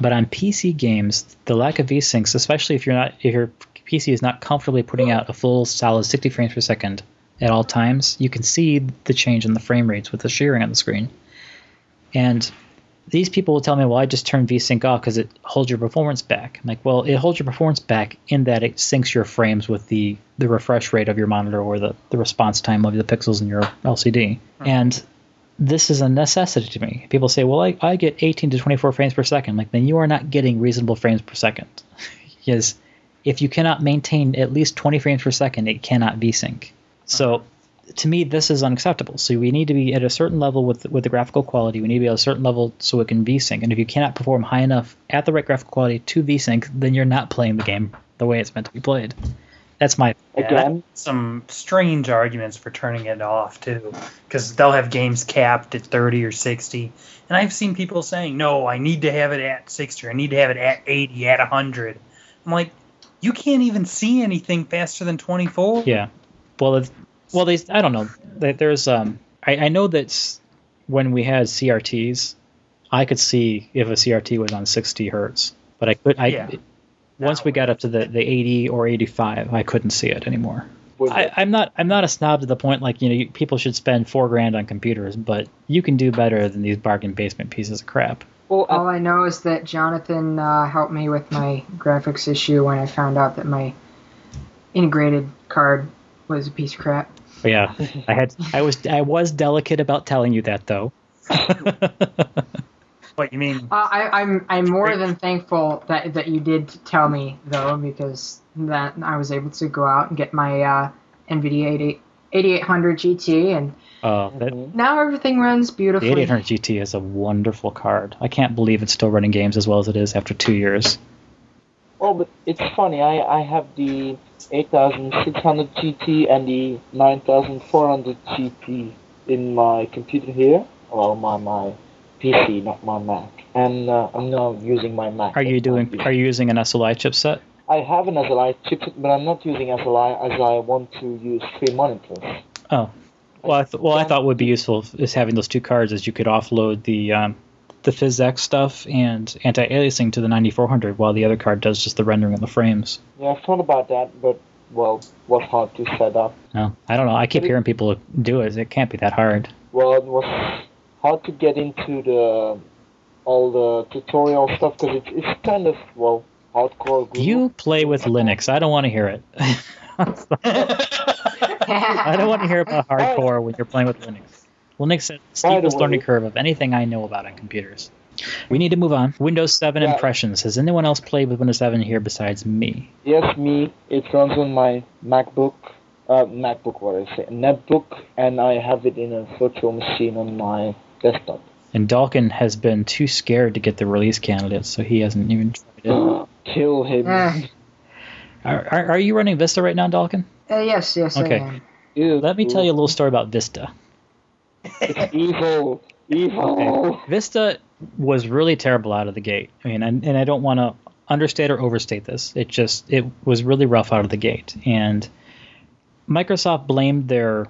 But on PC games, the lack of VSyncs, especially if your PC is not comfortably putting out a full solid 60 frames per second at all times, you can see the change in the frame rates with the shearing on the screen. And these people will tell me, well, I just turned VSync off because it holds your performance back. I'm like, well, it holds your performance back in that it syncs your frames with the refresh rate of your monitor or the response time of the pixels in your LCD. And this is a necessity to me. People say, well, I get 18 to 24 frames per second. I'm like, then you are not getting reasonable frames per second. Because if you cannot maintain at least 20 frames per second, it cannot VSync. So to me, this is unacceptable. So we need to be at a certain level with the graphical quality. We need to be at a certain level so it can VSync. And if you cannot perform high enough at the right graphical quality to VSync, then you're not playing the game the way it's meant to be played. That's my... Again, some strange arguments for turning it off, too. Because they'll have games capped at 30 or 60. And I've seen people saying, no, I need to have it at 60, or I need to have it at 80, at 100. I'm like, you can't even see anything faster than 24? Yeah. Well, I don't know. There's I know that when we had CRTs, I could see if a CRT was on 60 hertz, but once we got up to the 80 or 85, I couldn't see it anymore. I'm not a snob to the point like people should spend $4,000 on computers, but you can do better than these bargain basement pieces of crap. Well, all I know is that Jonathan helped me with my graphics issue when I found out that my integrated card was a piece of crap. Yeah, I was delicate about telling you that though. What you mean? I'm more than thankful that you did tell me though, because that I was able to go out and get my NVIDIA 8800 GT, and now everything runs beautifully. The 8800 GT is a wonderful card. I can't believe it's still running games as well as it is after 2 years. Oh, but it's funny. I have the 8600 GT and the 9400 GT in my computer here. Well, my PC, not my Mac. And I'm now using my Mac. Are you using an SLI chipset? I have an SLI chipset, but I'm not using SLI as I want to use 3 monitors. Oh. Well, I thought what would be useful is having those two cards, is you could offload the the PhysX stuff and anti-aliasing to the 9400, while the other card does just the rendering of the frames. Yeah, I thought about that, but, well, was hard to set up. No, I don't know. I keep hearing people do it. It can't be that hard. Well, it was hard to get into all the tutorial stuff, because it's kind of, well, hardcore. Google. You play with Linux. I don't want to hear it. I don't want to hear about hardcore when you're playing with Linux. Linux is the steepest learning curve of anything I know about on computers. We need to move on. Windows 7 impressions. Has anyone else played with Windows 7 here besides me? Yes, me. It runs on my netbook, and I have it in a virtual machine on my desktop. And Dalkin has been too scared to get the release candidate, so he hasn't even tried it. Kill him. Are you running Vista right now, Dalkin? Yes, okay. I am. Ew. Let me tell you a little story about Vista. It's evil. Okay. Vista was really terrible out of the gate. I mean, and I don't want to understate or overstate this. It was really rough out of the gate. And Microsoft blamed their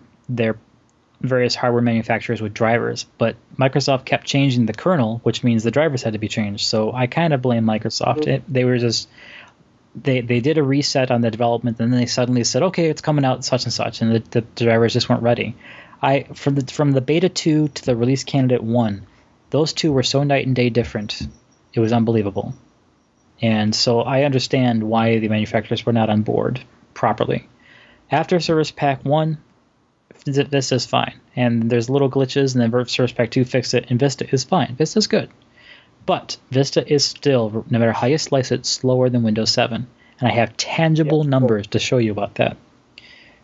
various hardware manufacturers with drivers, but Microsoft kept changing the kernel, which means the drivers had to be changed. So I kind of blame Microsoft. They did a reset on the development, and then they suddenly said, okay, it's coming out such and such, and the drivers just weren't ready. From the beta 2 to the release candidate 1, those two were so night and day different. It was unbelievable. And so I understand why the manufacturers were not on board properly. After Service Pack 1, Vista's fine. And there's little glitches, and then Service Pack 2 fixed it, and Vista is fine. Vista's good. But Vista is still, no matter how you slice it, slower than Windows 7. And I have tangible numbers to show you about that.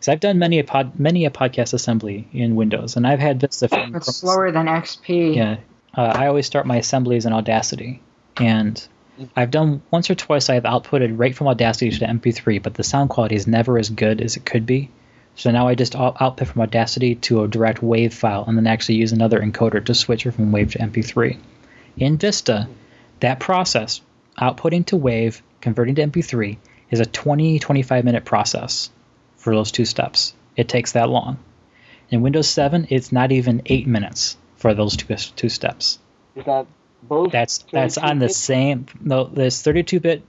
So I've done many a podcast assembly in Windows, and I've had Vista from... It's slower than XP. Yeah. I always start my assemblies in Audacity. And I've done once or twice, I have outputted right from Audacity to MP3, but the sound quality is never as good as it could be. So now I just output from Audacity to a direct WAV file, and then actually use another encoder to switch it from WAV to MP3. In Vista, that process, outputting to WAV, converting to MP3, is a 20-25 minute process for those two steps. It takes that long. In Windows 7, it's not even 8 minutes for those two steps. Is that both? That's on the same... No, there's 32-bit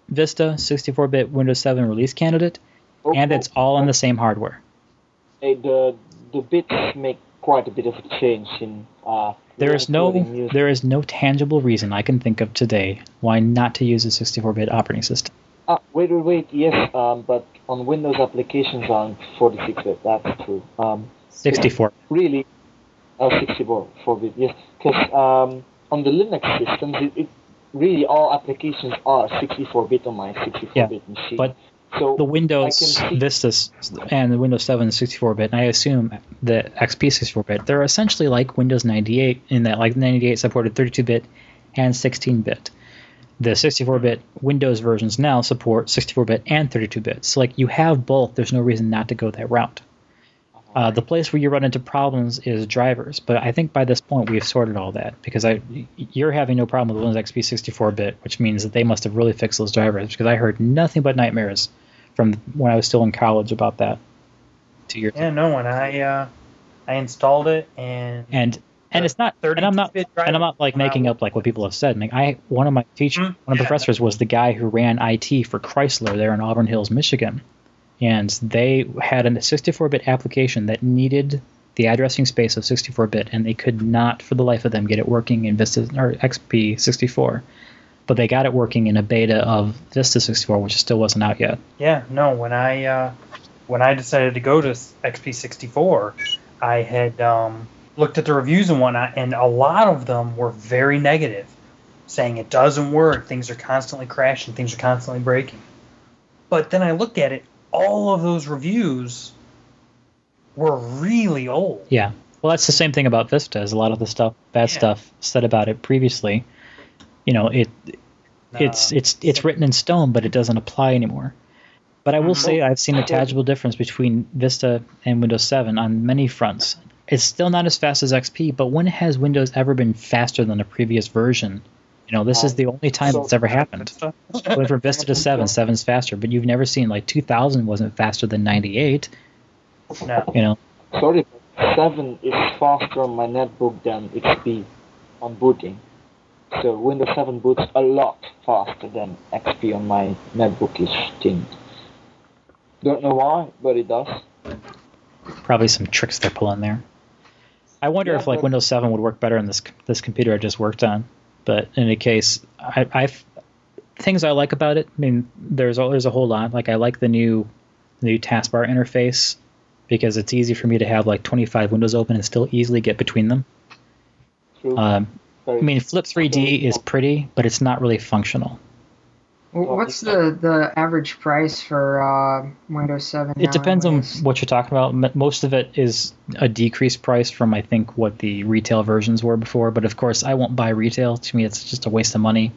Vista, 64-bit Windows 7 release candidate, and it's all on the same hardware. The bits make quite a bit of a change in... There is no tangible reason I can think of today why not to use a 64-bit operating system. Wait. Yes, but on Windows applications on 46-bit. That's true. 64. Really, 64-bit. Yes, because on the Linux systems, it really all applications are 64-bit on my 64-bit machine. But so the Windows Vista and the Windows 7 64-bit, and I assume the XP 64-bit, they're essentially like Windows 98 in that, like 98 supported 32-bit and 16-bit. The 64-bit Windows versions now support 64-bit and 32-bit. So like you have both. There's no reason not to go that route. The place where you run into problems is drivers, but I think by this point we've sorted all that, because you're having no problem with Windows XP 64-bit, which means that they must have really fixed those drivers, because I heard nothing but nightmares from when I was still in college about that. 2 years ago. No, when I installed it and it's not, and I'm not like making up like what people have said. Like one of my professors was the guy who ran IT for Chrysler there in Auburn Hills, Michigan. And they had a 64-bit application that needed the addressing space of 64-bit, and they could not, for the life of them, get it working in Vista or XP 64. But they got it working in a beta of Vista 64, which still wasn't out yet. Yeah, no. When I decided to go to XP 64, I had looked at the reviews and whatnot, and a lot of them were very negative, saying it doesn't work, things are constantly crashing, things are constantly breaking. But then I looked at it. All of those reviews were really old. Yeah. Well, that's the same thing about Vista, as a lot of the bad stuff said about it previously. You know, it's written in stone, but it doesn't apply anymore. But I will say I've seen a tangible difference between Vista and Windows 7 on many fronts. It's still not as fast as XP, but when has Windows ever been faster than a previous version? You know, this is the only time it's ever happened. Went from Vista to 7, 7's faster, but you've never seen, like, 2000 wasn't faster than 98. No. You know? Sorry, but 7 is faster on my netbook than XP on booting. So Windows 7 boots a lot faster than XP on my netbookish thing. Don't know why, but it does. Probably some tricks they're pulling there. I wonder if like Windows 7 would work better on this computer I just worked on. But in any case, I've things I like about it. I mean, there's a whole lot. Like I like the new taskbar interface because it's easy for me to have like 25 windows open and still easily get between them. True. I mean, Flip 3D is pretty, but it's not really functional. What's the average price for Windows 7? It depends on what you're talking about. Most of it is a decreased price from, I think, what the retail versions were before. But, of course, I won't buy retail. To me, it's just a waste of money.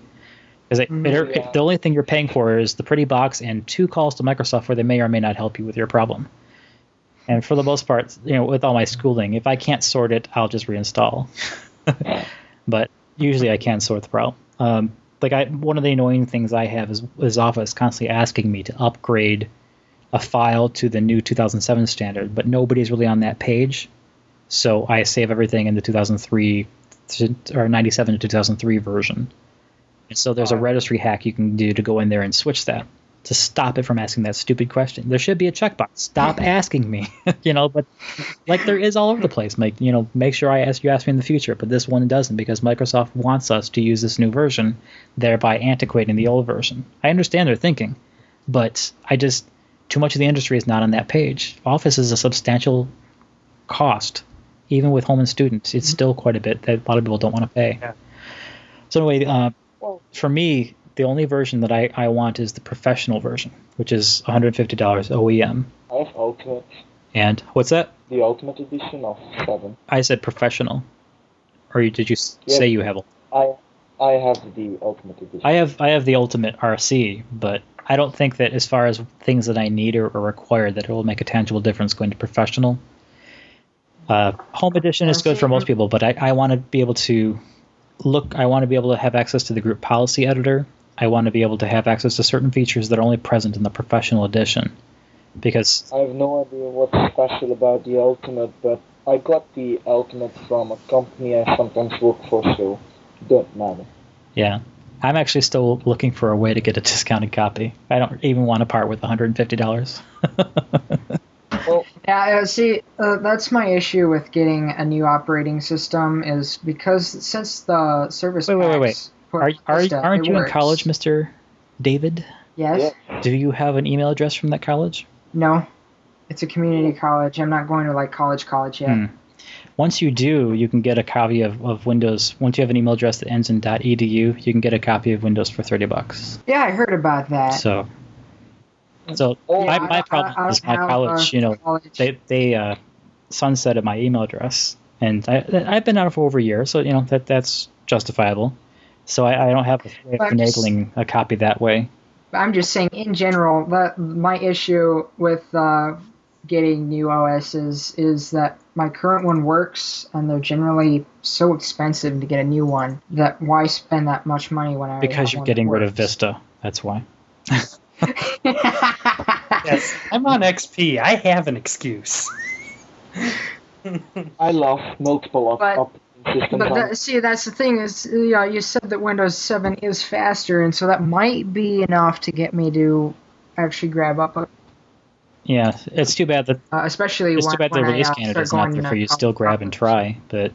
Because the only thing you're paying for is the pretty box and 2 calls to Microsoft where they may or may not help you with your problem. And for the most part, with all my schooling, if I can't sort it, I'll just reinstall. But usually I can sort the problem. One of the annoying things I have is Office constantly asking me to upgrade a file to the new 2007 standard, but nobody's really on that page. So I save everything in the 2003 or 97 to 2003 version. And so there's a registry hack you can do to go in there and switch that to stop it from asking that stupid question. There should be a checkbox. Stop asking me, but like there is all over the place. Make sure you ask me in the future, but this one doesn't because Microsoft wants us to use this new version, thereby antiquating the old version. I understand their thinking, but too much of the industry is not on that page. Office is a substantial cost. Even with home and students, it's still quite a bit that a lot of people don't want to pay. Yeah. So anyway, for me, the only version that I want is the professional version, which is $150 OEM. I have Ultimate. And what's that? The Ultimate Edition of 7. I said professional. Or did you say you have? I have the Ultimate Edition. I have the Ultimate RC, but I don't think that as far as things that I need or require that it will make a tangible difference going to professional. Home Edition is good for most people, but I want to be able to I want to be able to have access to the group policy editor. I want to be able to have access to certain features that are only present in the professional edition. Because I have no idea what's special about the Ultimate, but I got the Ultimate from a company I sometimes work for, so it don't matter. Yeah. I'm actually still looking for a way to get a discounted copy. I don't even want to part with $150. Well, yeah, see, that's my issue with getting a new operating system is because since the service Wait. Aren't you in college, Mr. David? Yes. Yeah. Do you have an email address from that college? No. It's a community college. I'm not going to like college yet. Once you do, you can get a copy of Windows. Once you have an email address that ends in .edu, you can get a copy of Windows for $30. Yeah, I heard about that. So my problem is my college, they sunsetted my email address, and I've been out for over a year, so that's justifiable. So I don't have a way of finagling a copy that way. I'm just saying, in general, my issue with getting new OSs is that my current one works, and they're generally so expensive to get a new one that why spend that much money when I because you're getting rid of Vista. That's why. Yes, I'm on XP. I have an excuse. I love multiple operating systems. But that's the thing is, you said that Windows 7 is faster, and so that might be enough to get me to actually grab up a. Yeah, it's too bad that. Especially it's too bad the release candidate's not there for you to still grab and try, but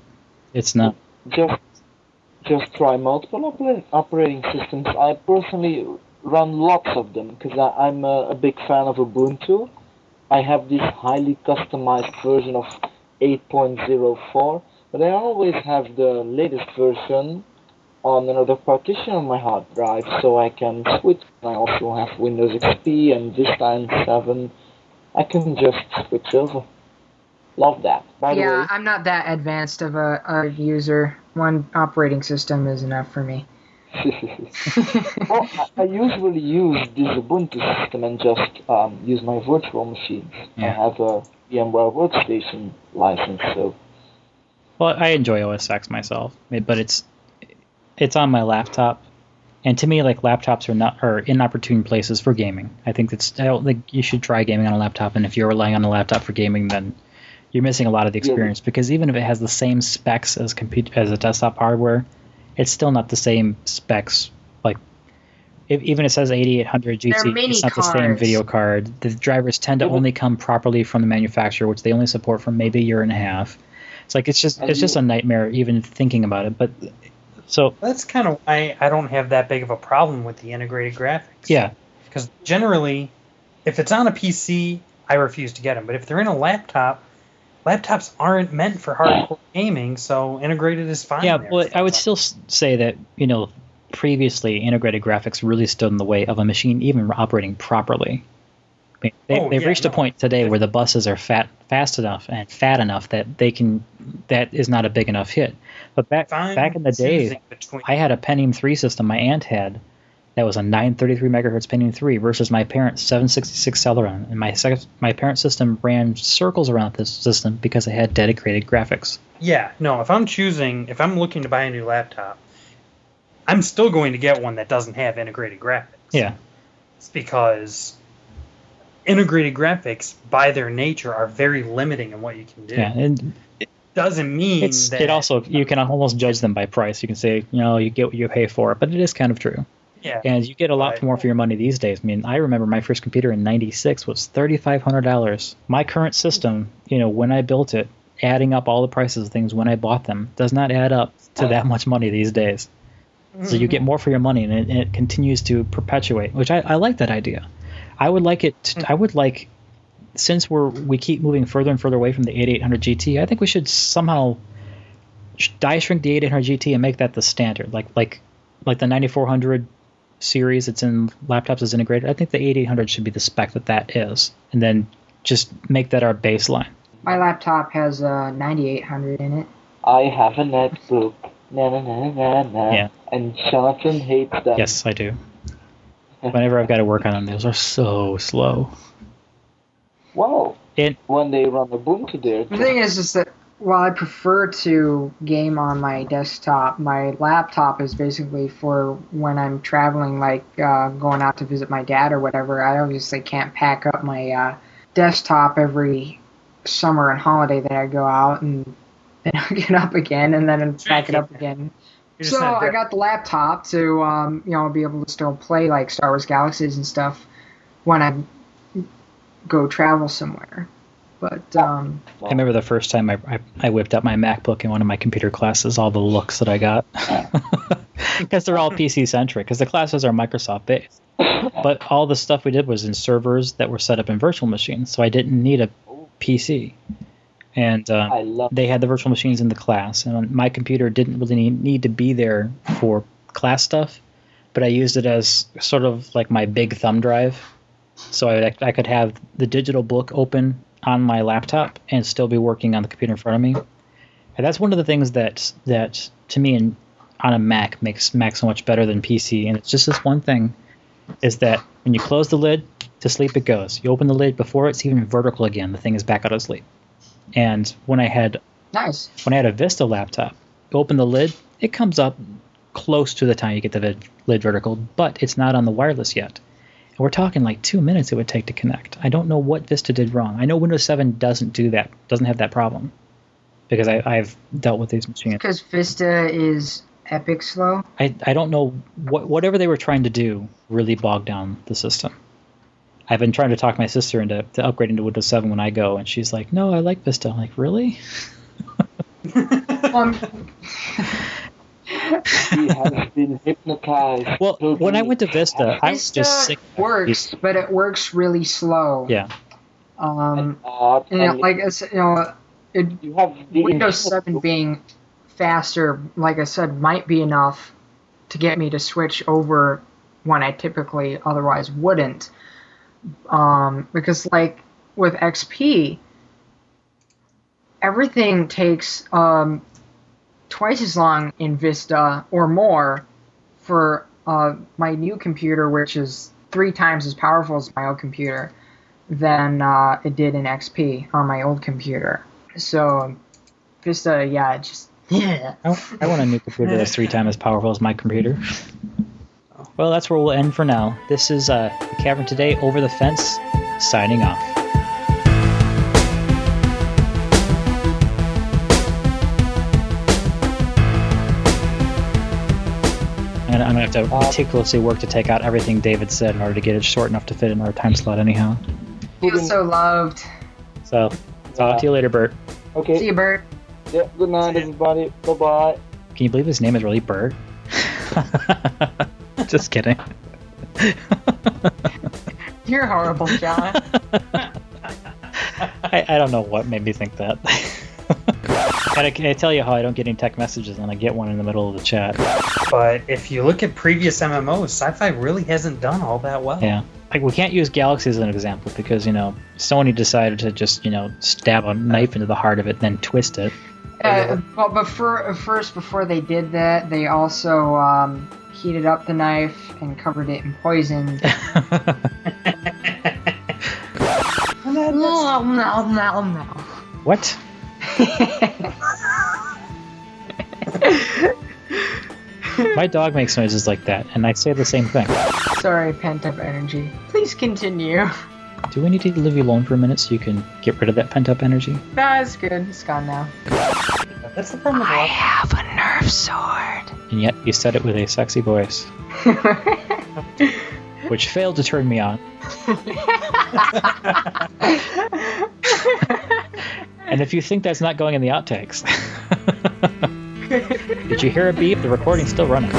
it's not. Just try multiple operating systems. I personally run lots of them because I'm a big fan of Ubuntu. I have this highly customized version of 8.04, but I always have the latest version on another partition on my hard drive, so I can switch. I also have Windows XP and Vista and 7. I can just switch over. Love that. By the way, I'm not that advanced of a user. One operating system is enough for me. Well, I usually use this Ubuntu system and just use my virtual machines. Yeah. I have a VMware Workstation license, so. Well, I enjoy OS X myself, but it's on my laptop, and to me, like laptops are inopportune places for gaming. I don't think you should try gaming on a laptop, and if you're relying on a laptop for gaming, then you're missing a lot of the experience. Because even if it has the same specs as a desktop hardware, it's still not the same specs. Like, even it says 8800 GT, it's not the same video card. The drivers tend to only come properly from the manufacturer, which they only support for maybe a year and a half. It's like it's just a nightmare even thinking about it. But so that's kind of why I don't have that big of a problem with the integrated graphics. Yeah, because generally, if it's on a PC, I refuse to get them. But if they're in a laptop, laptops aren't meant for hardcore gaming, so integrated is fine. Yeah, well, I would still say that, previously integrated graphics really stood in the way of a machine even operating properly. I mean, they've reached a point today where the buses are fast enough and fat enough that that is not a big enough hit. But back in the day, I had a Pentium 3 system my aunt had that was a 933 megahertz Pentium 3 versus my parents' 766 Celeron, and my parents' system ran circles around this system because it had dedicated graphics. Yeah, no, if I'm looking to buy a new laptop, I'm still going to get one that doesn't have integrated graphics. Yeah. It's because integrated graphics, by their nature, are very limiting in what you can do. Yeah, and it doesn't mean that... It also, you can almost judge them by price. You can say, you get what you pay for it, but it is kind of true. Yeah. And you get a lot more for your money these days. I mean, I remember my first computer in '96 was $3,500. My current system, when I built it, adding up all the prices of things when I bought them, does not add up to that much money these days. So you get more for your money, and it continues to perpetuate, which I like that idea. I would like since we keep moving further and further away from the 8800 GT, I think we should somehow die shrink the 8800 GT and make that the standard, like the 9400 series that's in laptops is integrated. I think the 8800 should be the spec that is, and then just make that our baseline. My laptop has a 9800 in it. I have a netbook. Yeah. And Jonathan hates them. Yes, I do. Whenever I've got to work on them, those are so slow. Well, when they run Ubuntu there. The thing is just that while I prefer to game on my desktop, my laptop is basically for when I'm traveling, like going out to visit my dad or whatever. I obviously can't pack up my desktop every summer and holiday that I go out and then I'll get up again and then pack it up again. So I got the laptop to be able to still play like Star Wars Galaxies and stuff when I go travel somewhere. But I remember the first time I whipped up my MacBook in one of my computer classes, all the looks that I got. Because they're all PC-centric, because the classes are Microsoft-based. But all the stuff we did was in servers that were set up in virtual machines, so I didn't need a PC. And they had the virtual machines in the class, and my computer didn't really need to be there for class stuff, but I used it as sort of like my big thumb drive, so I could have the digital book open on my laptop and still be working on the computer in front of me. And that's one of the things that to me on a Mac makes Mac so much better than PC, and it's just this one thing, is that when you close the lid, to sleep it goes. You open the lid before it's even vertical again, the thing is back out of sleep. And when I had a Vista laptop, you open the lid, it comes up close to the time you get the lid vertical, but it's not on the wireless yet. And we're talking like 2 minutes it would take to connect. I don't know what Vista did wrong. I know Windows 7 doesn't do that, doesn't have that problem, because I've dealt with these machines. Because Vista is epic slow? I don't know, whatever they were trying to do really bogged down the system. I've been trying to talk my sister into upgrading to Windows 7 when I go, and she's like, "No, I like Vista." I'm like, "Really?" She has been hypnotized. Well, when I went to Vista, I was just sick. Works, but it works really slow. Yeah. Windows 7 being faster, like I said, might be enough to get me to switch over when I typically otherwise wouldn't. Because like with XP, everything takes twice as long in Vista or more for my new computer, which is 3 times as powerful as my old computer, than it did in XP on my old computer. So Vista, yeah, it just yeah. I want a new computer that's 3 times as powerful as my computer. Well, that's where we'll end for now. This is The Cavern Today, Over the Fence, signing off. And I'm going to have to meticulously work to take out everything David said in order to get it short enough to fit in our time slot anyhow. Feel so loved. So, talk to you later, Bert. Okay. See you, Bert. Yeah, good night, everybody. Bye-bye. Can you believe his name is really Bert? Just kidding. You're horrible, John. I don't know what made me think that. I tell you how I don't get any text messages and I get one in the middle of the chat. But if you look at previous MMOs, sci-fi really hasn't done all that well. Yeah. Like, we can't use Galaxy as an example because, Sony decided to just, stab a knife into the heart of it and then twist it. But first, before they did that, they also heated up the knife and covered it in poison. No. What? My dog makes noises like that, and I say the same thing. Sorry, pent-up energy. Please continue. Do we need to leave you alone for a minute so you can get rid of that pent-up energy? Nah, it's good. It's gone now. That's the problem with I have a Nerf sword. And yet you said it with a sexy voice. Which failed to turn me on. And if you think that's not going in the outtakes... Did you hear a beep? The recording's still running.